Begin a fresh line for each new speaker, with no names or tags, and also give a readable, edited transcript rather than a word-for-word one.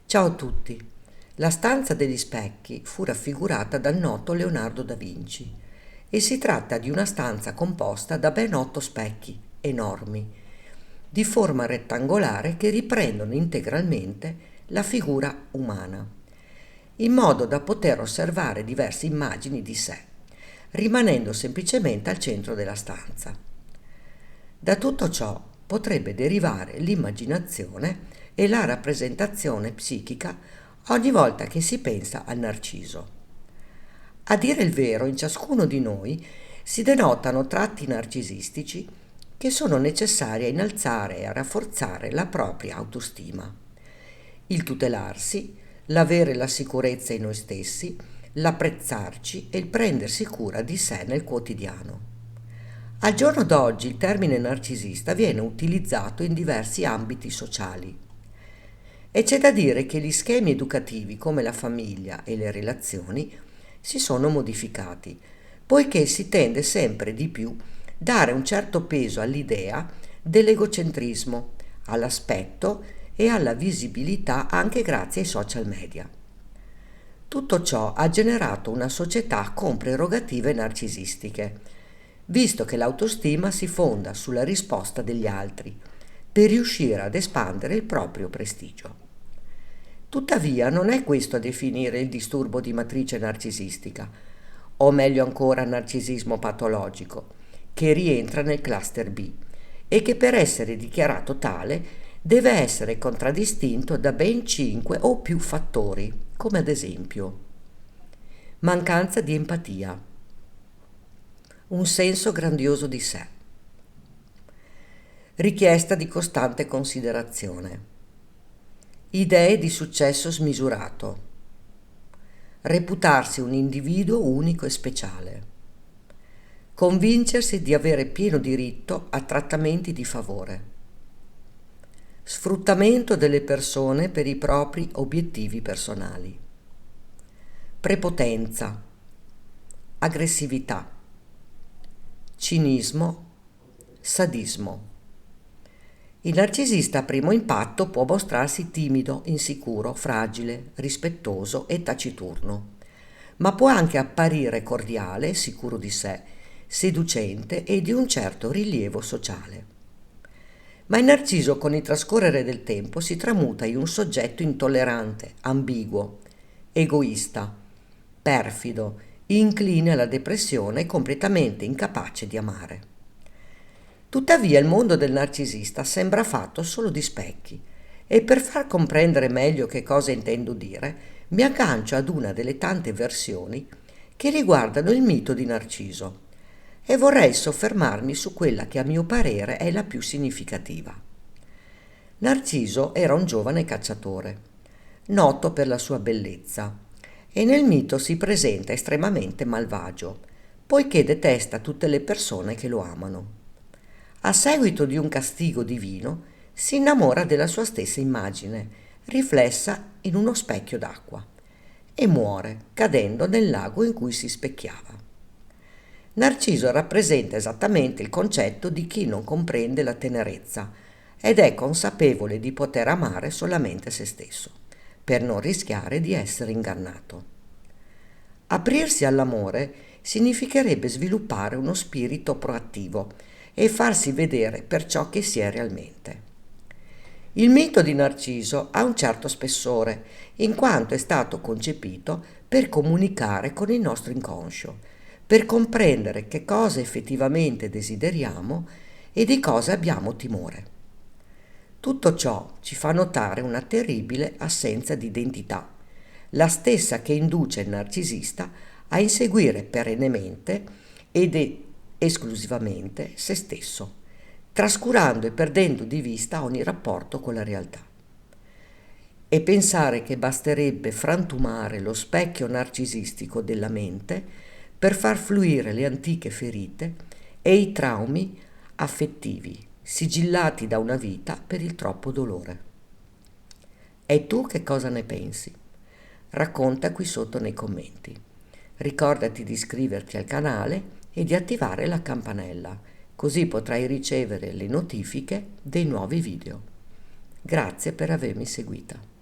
Ciao a tutti. La stanza degli specchi fu raffigurata dal noto Leonardo da Vinci e si tratta di una stanza composta da ben 8 specchi enormi, di forma rettangolare che riprendono integralmente la figura umana, in modo da poter osservare diverse immagini di sé, rimanendo semplicemente al centro della stanza. Da tutto ciò potrebbe derivare l'immaginazione e la rappresentazione psichica ogni volta che si pensa al narciso. A dire il vero, in ciascuno di noi si denotano tratti narcisistici che sono necessari a innalzare e a rafforzare la propria autostima. Il tutelarsi, l'avere la sicurezza in noi stessi, l'apprezzarci e il prendersi cura di sé nel quotidiano. Al giorno d'oggi il termine narcisista viene utilizzato in diversi ambiti sociali e c'è da dire che gli schemi educativi come la famiglia e le relazioni si sono modificati, poiché si tende sempre di più a dare un certo peso all'idea dell'egocentrismo, all'aspetto e alla visibilità anche grazie ai social media. Tutto ciò ha generato una società con prerogative narcisistiche, visto che l'autostima si fonda sulla risposta degli altri per riuscire ad espandere il proprio prestigio. Tuttavia non è questo a definire il disturbo di matrice narcisistica, o meglio ancora narcisismo patologico, che rientra nel cluster B e che per essere dichiarato tale deve essere contraddistinto da ben 5 o più fattori, come ad esempio mancanza di empatia, un senso grandioso di sé, richiesta di costante considerazione, idee di successo smisurato, reputarsi un individuo unico e speciale, convincersi di avere pieno diritto a trattamenti di favore, sfruttamento delle persone per i propri obiettivi personali, prepotenza, aggressività, cinismo, sadismo. Il narcisista a primo impatto può mostrarsi timido, insicuro, fragile, rispettoso e taciturno, ma può anche apparire cordiale, sicuro di sé, seducente e di un certo rilievo sociale. Ma il narciso con il trascorrere del tempo si tramuta in un soggetto intollerante, ambiguo, egoista, perfido, incline alla depressione e completamente incapace di amare. Tuttavia il mondo del narcisista sembra fatto solo di specchi e per far comprendere meglio che cosa intendo dire, mi aggancio ad una delle tante versioni che riguardano il mito di Narciso e vorrei soffermarmi su quella che a mio parere è la più significativa. Narciso era un giovane cacciatore, noto per la sua bellezza, e nel mito si presenta estremamente malvagio, poiché detesta tutte le persone che lo amano. A seguito di un castigo divino, si innamora della sua stessa immagine, riflessa in uno specchio d'acqua, e muore cadendo nel lago in cui si specchiava. Narciso rappresenta esattamente il concetto di chi non comprende la tenerezza ed è consapevole di poter amare solamente se stesso, per non rischiare di essere ingannato. Aprirsi all'amore significherebbe sviluppare uno spirito proattivo e farsi vedere per ciò che si è realmente. Il mito di Narciso ha un certo spessore, in quanto è stato concepito per comunicare con il nostro inconscio, per comprendere che cosa effettivamente desideriamo e di cosa abbiamo timore. Tutto ciò ci fa notare una terribile assenza di identità, la stessa che induce il narcisista a inseguire perennemente ed esclusivamente se stesso, trascurando e perdendo di vista ogni rapporto con la realtà. E pensare che basterebbe frantumare lo specchio narcisistico della mente per far fluire le antiche ferite e i traumi affettivi sigillati da una vita per il troppo dolore. E tu che cosa ne pensi? Racconta qui sotto nei commenti. Ricordati di iscriverti al canale e di attivare la campanella, così potrai ricevere le notifiche dei nuovi video. Grazie per avermi seguita.